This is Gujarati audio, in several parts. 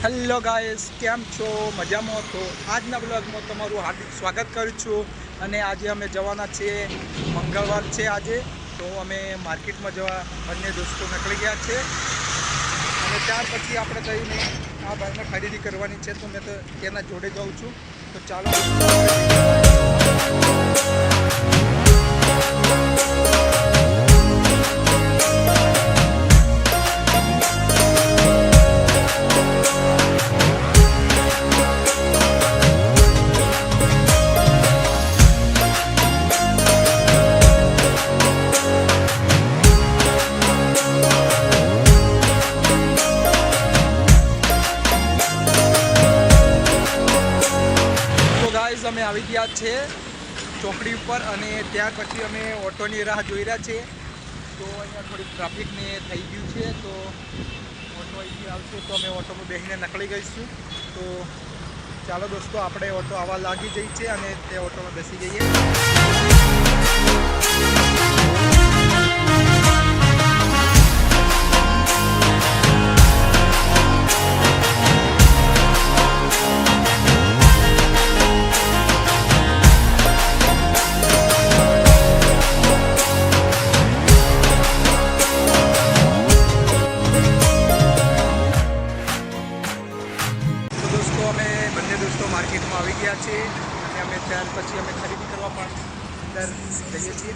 હેલો ગાઈસ, કેમ છો? મજામાં તો આજના બ્લોગમાં તમારું હાર્દિક સ્વાગત કરું છું. અને આજે અમે જવાના છીએ, મંગળવાર છે આજે, તો અમે માર્કેટમાં જવા બંને દોસ્તો નીકળી ગયા છે. અને ત્યાર પછી આપણે જઈને આ ભાઈને ખરીદી કરવાની છે, તો મેં તો તેના જોડે જાઉં છું. તો ચાલો અમે આવી ગયા છે ચોકડી ઉપર. અને ત્યાર પછી અમે ઓટોની રાહ જોઈ રહ્યા છીએ. તો અહીંયા થોડીક ટ્રાફિકને થઈ ગયું છે, તો ઓટો અહીંથી આવશે તો અમે ઓટોમાં બેસીને નીકળી ગઈશું. તો ચાલો દોસ્તો, આપણે ઓટો આવવા લાગી જઈ છે અને તે ઓટોમાં બેસી જઈએ. માર્કેટમાં આવી ગયા છે અને અમે ત્યાર પછી અમે ખરીદી કરવા પણ અંદર જઈએ છીએ.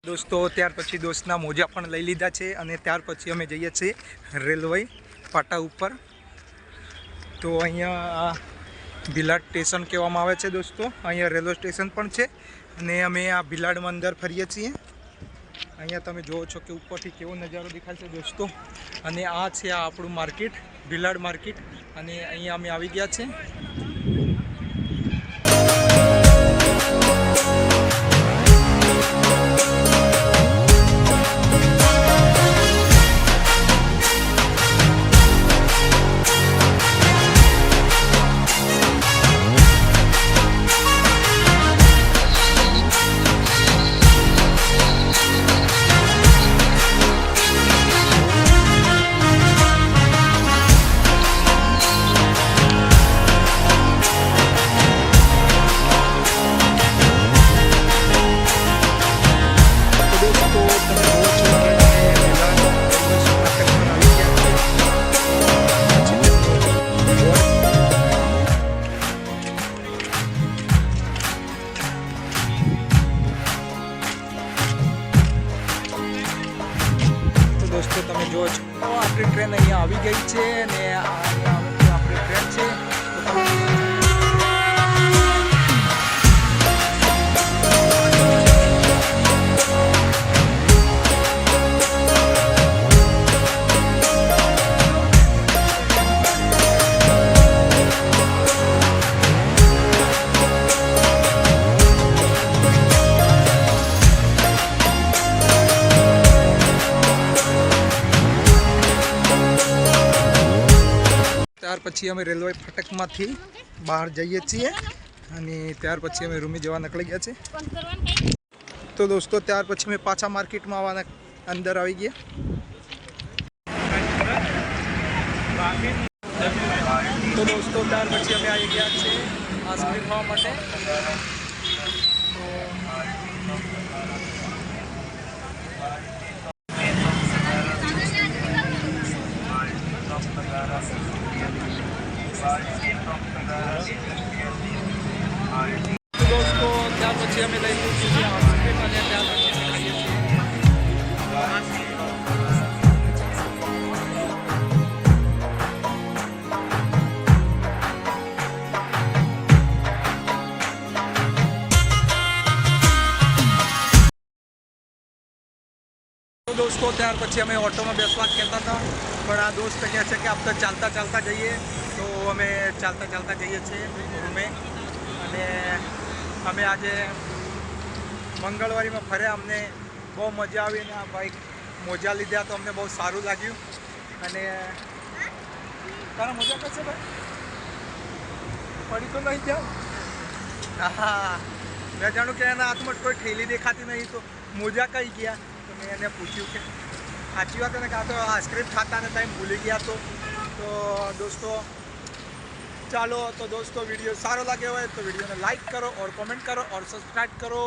દોસ્તો ત્યાર પછી દોસ્તના મોજા પણ લઈ લીધા છે અને ત્યાર પછી અમે જઈએ છીએ રેલવે પાટા ઉપર. તો અહીંયા ભીલાડ સ્ટેશન કહેવામાં આવે છે દોસ્તો. અહીંયા રેલવે સ્ટેશન પણ છે અને અમે આ ભીલાડમાં અંદર ફરીએ છીએ. અહીંયા તમે જુઓ છો કે ઉપરથી કેવો નજારો દેખાય છે દોસ્તો. અને આ છે આ આપણું માર્કેટ, ભીલાડ માર્કેટ. અને અહીંયા અમે આવી ગયા છે. દોસ્તો તમે જુઓ છો આપણી ટ્રેન અહીંયા આવી ગઈ છે અને અહીંયા આપણી ટ્રેન છે. પછી અમે રેલવે ફાટકમાંથી બહાર જઈએ છીએ અને ત્યાર પછી અમે રૂમે જવા નીકળી ગયા છે. તો દોસ્તો ત્યાર પછી અમે પાછા માર્કેટમાં આવવાના અંદર આવી ગયા. તો દોસ્તો ત્યાર પછી અમે આવી ગયા છે આઈસ્ક્રીમ ખાવા માટે. તો દોસ્તો ત્યાર પછી અમે લઈ લીધું છે આઈસ્ક્રીમ અને ત્યાર પછી અમે ખાઈએ છીએ. दोस्तों ત્યાર પછી અમે ઓટોમાં બેસવા કહેતા હતા પણ આ દોસ્ત કહે છે કે આપણે ચાલતા ચાલતા જઈએ તો અમે ચાલતા ચાલતા જઈએ છીએ રૂમે. અને અમે આજે મંગળવારીમાં ફર્યા, અમને બહુ મજા આવી અને આ ભાઈ મોજા લીધા તો અમને બહુ સારું લાગ્યું. અને તારા મજા કરશે ભાઈ? પડી તો નહીં જાઓ? હા, મેં જાણું કે એના હાથમાં કોઈ ઠેલી દેખાતી નહીં તો મોજા કઈ ગયા. તો મેં એને પૂછ્યું કે સાચી વાત ને કાં તો આઈસ્ક્રીમ ખાતા ને ટાઈમ ભૂલી ગયા તો દોસ્તો ચાલો. તો દોસ્તો वीडियो સારો લાગ્યો હોય તો वीडियो ને લાઈક કરો और कमेंट करो और सब्सक्राइब करो.